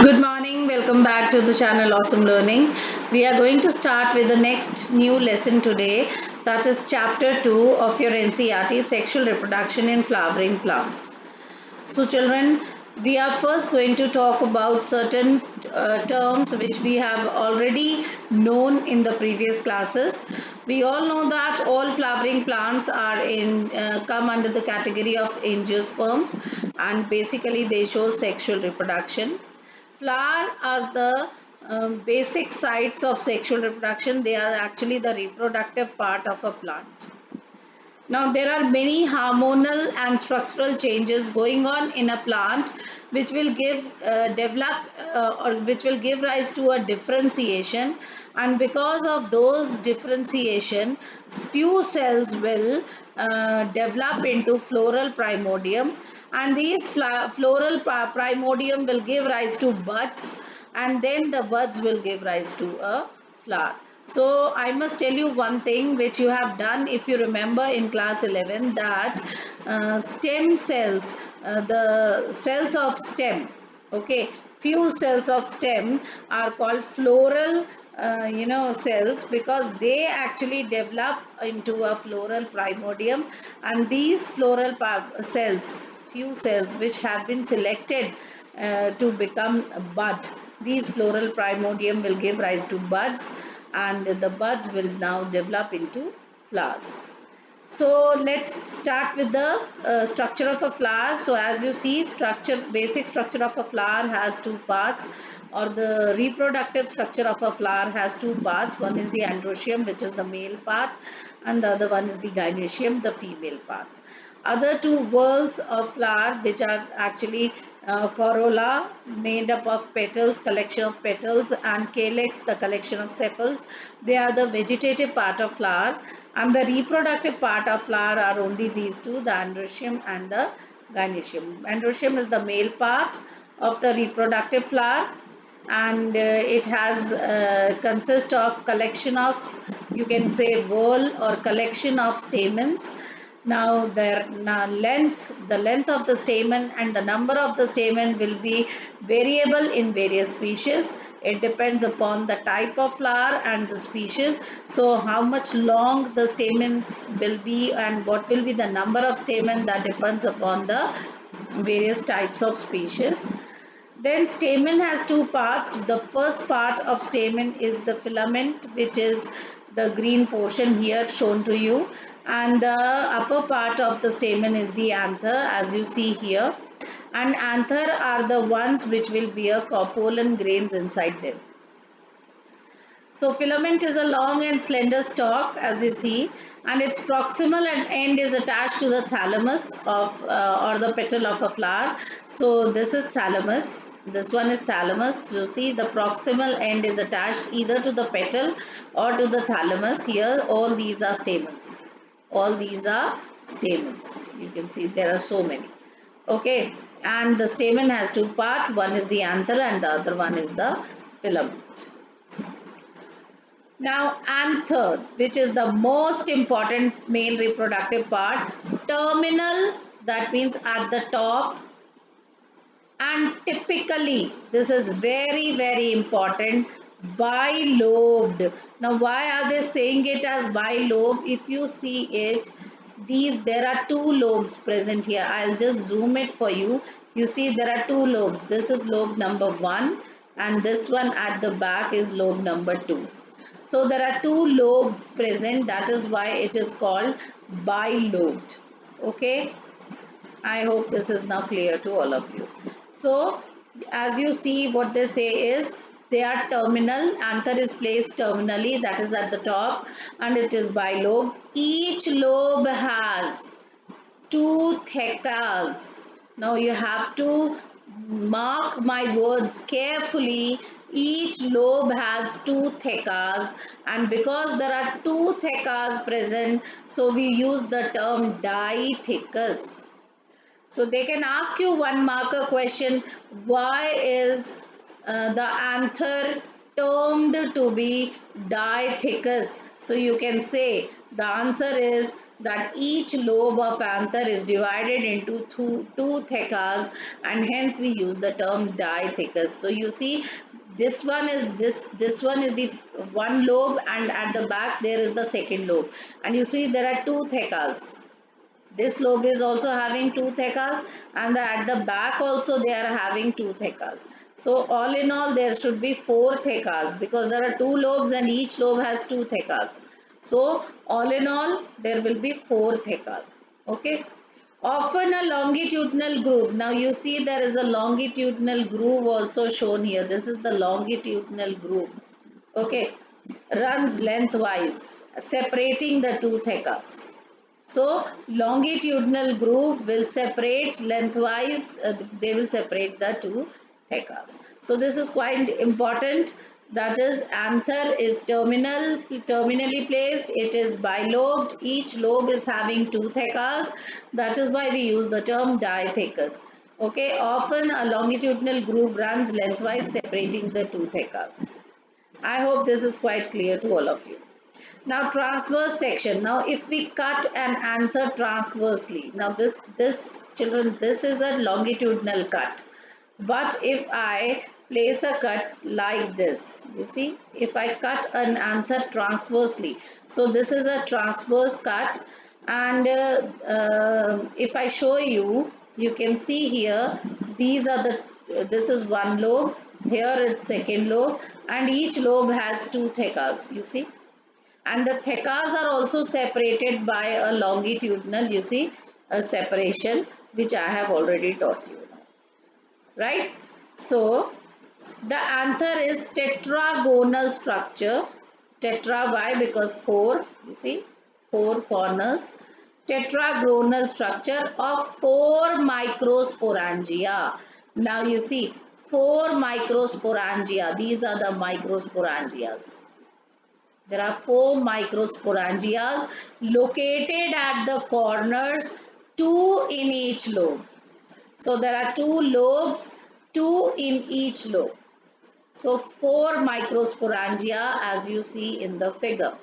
Good morning, welcome back to the channel Awesome Learning. We are going to start with the next new lesson today, that is chapter 2 of your NCERT Sexual Reproduction in Flowering Plants. So children, we are first going to talk about certain terms which we have already known in the previous classes. We all know that all flowering plants are come under the category of angiosperms, and basically they show sexual reproduction. Flower are the basic sites of sexual reproduction. They are actually the reproductive part of a plant. Now there are many hormonal and structural changes going on in a plant which will give rise to a differentiation, and because of those differentiation few cells will develop into floral primordium, and these floral primordium will give rise to buds, and then the buds will give rise to a flower. So I must tell you one thing which you have done if you remember in class 11, that stem cells, the cells of stem, okay, few cells of stem are called floral cells, because they actually develop into a floral primordium, and these floral cells, few cells which have been selected to become a bud, these floral primordium will give rise to buds, and the buds will now develop into flowers. So let's start with the structure of a flower. So as you see, basic structure of a flower has two parts, or the reproductive structure of a flower has two parts. One is the androecium, which is the male part, and the other one is the gynoecium, the female part. Other two whorls of flower, which are actually corolla, made up of petals, collection of petals, and calyx, the collection of sepals. They are the vegetative part of flower, and the reproductive part of flower are only these two, the androecium and the gynoecium. Androecium is the male part of the reproductive flower, and it has consist of collection of, you can say, whorl or collection of stamens. Now the length of the stamen and the number of the stamen will be variable in various species. It depends upon the type of flower and the species. So how much long the stamens will be and what will be the number of stamen, that depends upon the various types of species. Then stamen has two parts. The first part of stamen is the filament, which is the green portion here shown to you, and the upper part of the stamen is the anther, as you see here, and anther are the ones which will bear pollen grains inside them. So filament is a long and slender stalk, as you see, and its proximal end is attached to the thalamus of or the petal of a flower. So this is thalamus. This one is thalamus. You see the proximal end is attached either to the petal or to the thalamus. Here all these are stamens. All these are stamens. You can see there are so many. Okay, and the stamen has two parts. One is the anther and the other one is the filament. Now, anther, which is the most important male reproductive part, terminal, that means at the top, and typically, this is very important, bilobed. Now, why are they saying it as bilobe? If you see it, there are two lobes present here. I'll just zoom it for you. You see there are two lobes. This is lobe number 1, and this one at the back is lobe number 2. So there are two lobes present, that is why it is called bilobed. Okay, I hope this is now clear to all of you. So as you see, what they say is they are terminal. Anther is placed terminally, that is at the top, and it is bilobe. Each lobe has two thecas. Now you have to mark my words carefully. Each lobe has two thecas, and because there are two thecas present, so we use the term dithecous. So they can ask you one marker question: why is the anther termed to be dithecous? So you can say the answer is that each lobe of anther is divided into two thecas, and hence we use the term dithecous. So you see, this one is the one lobe, and at the back there is the second lobe, and you see there are two thecas. This lobe is also having two thecas, and at the back also they are having two thecas. So all in all there should be four thecas, because there are two lobes and each lobe has two thecas. So all in all there will be four thecas. Okay. Often a longitudinal groove. Now you see there is a longitudinal groove also shown here. This is the longitudinal groove. Okay. Runs lengthwise, separating the two thecas. So longitudinal groove will separate lengthwise, they will separate the two thecas. So this is quite important. That is, anther is terminally placed. It is bilobed. Each lobe is having two thecas. That is why we use the term dithecous. Okay, often a longitudinal groove runs lengthwise, separating the two thecas. I hope this is quite clear to all of you. Now transverse section. Now if we cut an anther transversely, now this children, this is a longitudinal cut. But if I place a cut like this, you see, if I cut an anther transversely, so this is a transverse cut, and if I show you, you can see here, these are the, this is one lobe, here it's second lobe, and each lobe has two thecas, you see, and the thecas are also separated by a longitudinal, you see, a separation, which I have already taught you now, right? So the anther is tetragonal structure. Tetra, why? Because four, you see, four corners. Tetragonal structure of four microsporangia. Now you see, four microsporangia, these are the microsporangias. There are four microsporangias located at the corners, two in each lobe. So there are two lobes, two in each lobe. So four microsporangia as you see in the figure.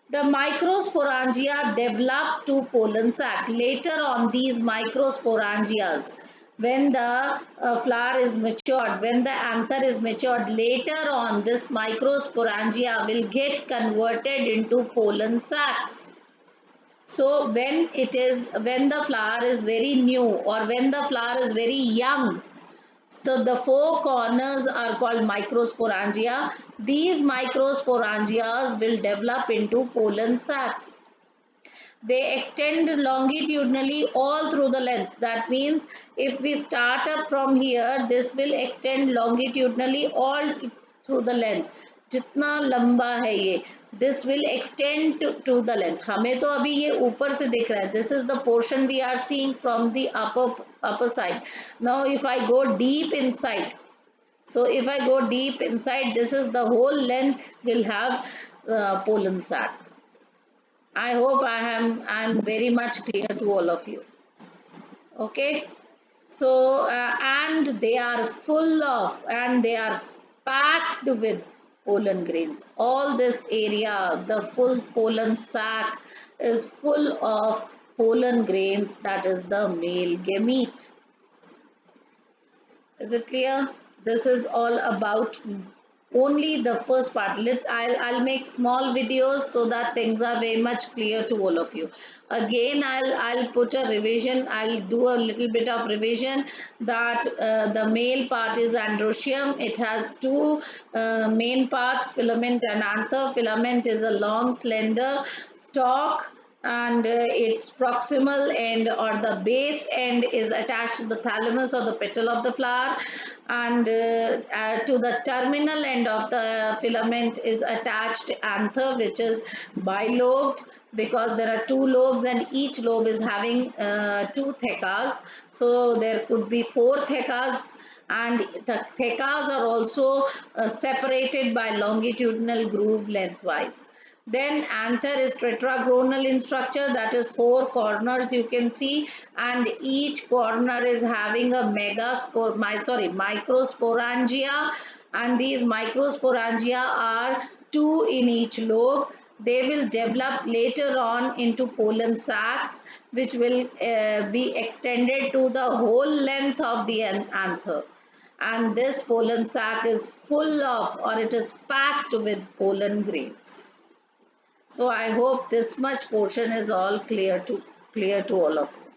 The microsporangia develop to pollen sac. Later on, these microsporangias, when the flower is matured, when the anther is matured, later on this microsporangia will get converted into pollen sacs. So when the flower is very new, or when the flower is very young, so the four corners are called microsporangia. These microsporangias will develop into pollen sacs. They extend longitudinally all through the length. That means if we start up from here, this will extend longitudinally all through the length. जितना लंबा है ये, this will extend to the length. हमें तो अभी ये ऊपर से दिख रहा है. This is the portion we are seeing from the upper side. Now if I go deep inside, so if I go deep inside, this is the whole length will have pollen sac. I hope I am very much clear to all of you. Okay. So and they are full of, and they are packed with pollen grains. All this area, the full pollen sac is full of pollen grains. That is the male gamete. Is it clear? This is all about only the first part. I'll make small videos so that things are very much clear to all of you. Again, I'll put a revision. I'll do a little bit of revision that the male part is androecium. It has two main parts, filament and anther. Filament is a long, slender stalk, and its proximal end or the base end is attached to the thalamus or the petal of the flower, and to the terminal end of the filament is attached anther, which is bilobed, because there are two lobes and each lobe is having two thecas, so there could be four thecas, and the thecas are also separated by longitudinal groove lengthwise. Then anther is tetragonal in structure, that is four corners you can see, and each corner is having a microsporangia, and these microsporangia are two in each lobe, they will develop later on into pollen sacs, which will be extended to the whole length of the anther. And this pollen sac is full of, or it is packed with pollen grains. So I hope this much portion is all clear to all of you.